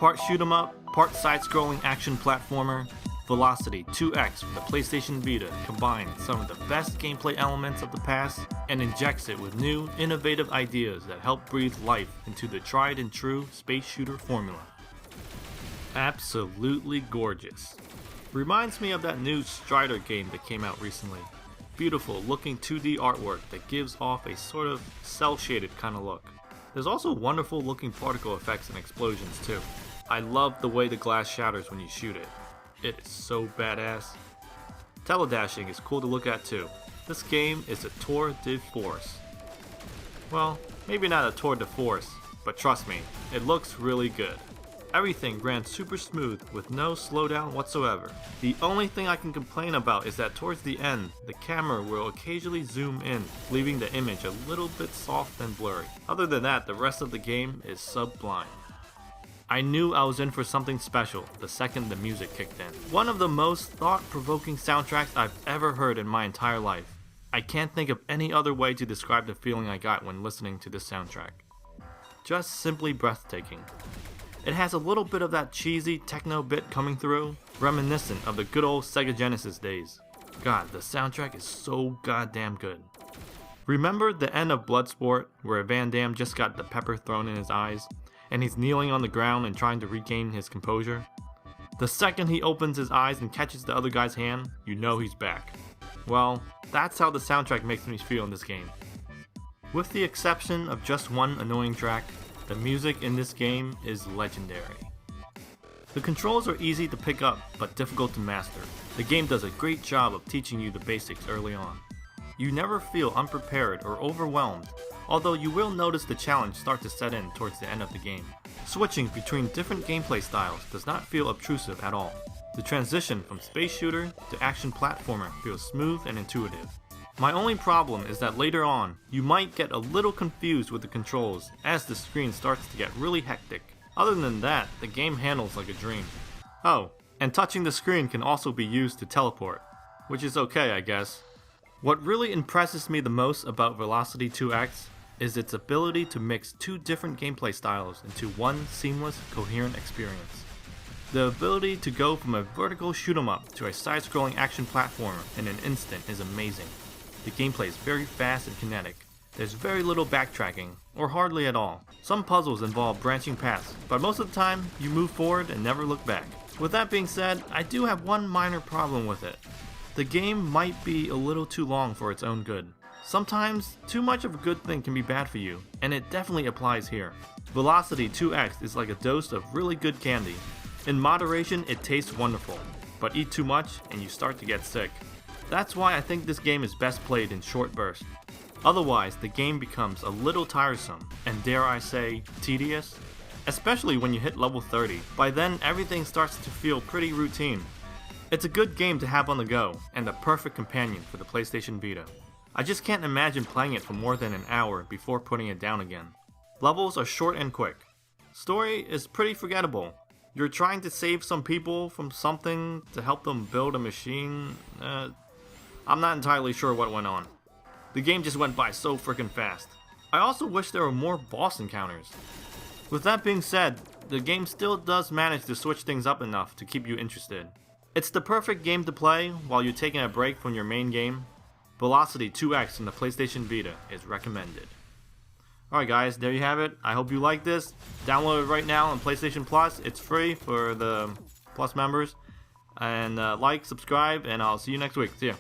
Part shoot 'em up, part side-scrolling action platformer, Velocity 2X from the PlayStation Vita combines some of the best gameplay elements of the past and injects it with new, innovative ideas that help breathe life into the tried and true space shooter formula. Absolutely gorgeous. Reminds me of that new Strider game that came out recently. Beautiful looking 2D artwork that gives off a sort of cel-shaded kind of look. There's also wonderful looking particle effects and explosions too. I love the way the glass shatters when you shoot it. It is so badass. Teledashing is cool to look at too. This game is a tour de force. Well, maybe not a tour de force, but trust me, it looks really good. Everything ran super smooth with no slowdown whatsoever. The only thing I can complain about is that towards the end, the camera will occasionally zoom in, leaving the image a little bit soft and blurry. Other than that, the rest of the game is sublime. I knew I was in for something special the second the music kicked in. One of the most thought-provoking soundtracks I've ever heard in my entire life. I can't think of any other way to describe the feeling I got when listening to this soundtrack. Just simply breathtaking. It has a little bit of that cheesy techno bit coming through, reminiscent of the good old Sega Genesis days. God, the soundtrack is so goddamn good. Remember the end of Bloodsport, where Van Damme just got the pepper thrown in his eyes, and he's kneeling on the ground and trying to regain his composure? The second he opens his eyes and catches the other guy's hand, you know he's back. Well, that's how the soundtrack makes me feel in this game. With the exception of just one annoying track, the music in this game is legendary. The controls are easy to pick up, but difficult to master. The game does a great job of teaching you the basics early on. You never feel unprepared or overwhelmed, although you will notice the challenge start to set in towards the end of the game. Switching between different gameplay styles does not feel obtrusive at all. The transition from space shooter to action platformer feels smooth and intuitive. My only problem is that later on, you might get a little confused with the controls as the screen starts to get really hectic. Other than that, the game handles like a dream. Oh, and touching the screen can also be used to teleport, which is okay, I guess. What really impresses me the most about Velocity 2X is its ability to mix two different gameplay styles into one seamless, coherent experience. The ability to go from a vertical shoot 'em up to a side-scrolling action platformer in an instant is amazing. The gameplay is very fast and kinetic. There's very little backtracking, or hardly at all. Some puzzles involve branching paths, but most of the time, you move forward and never look back. With that being said, I do have one minor problem with it. The game might be a little too long for its own good. Sometimes, too much of a good thing can be bad for you, and it definitely applies here. Velocity 2X is like a dose of really good candy. In moderation, it tastes wonderful, but eat too much and you start to get sick. That's why I think this game is best played in short bursts. Otherwise, the game becomes a little tiresome, and dare I say, tedious? Especially when you hit level 30. By then, everything starts to feel pretty routine. It's a good game to have on the go, and the perfect companion for the PlayStation Vita. I just can't imagine playing it for more than an hour before putting it down again. Levels are short and quick. Story is pretty forgettable. You're trying to save some people from something to help them build a machine. I'm not entirely sure what went on. The game just went by so freaking fast. I also wish there were more boss encounters. With that being said, the game still does manage to switch things up enough to keep you interested. It's the perfect game to play while you're taking a break from your main game. Velocity 2X on the PlayStation Vita is recommended. Alright guys, there you have it. I hope you like this. Download it right now on PlayStation Plus. It's free for the Plus members. And like, subscribe, and I'll see you next week. See ya.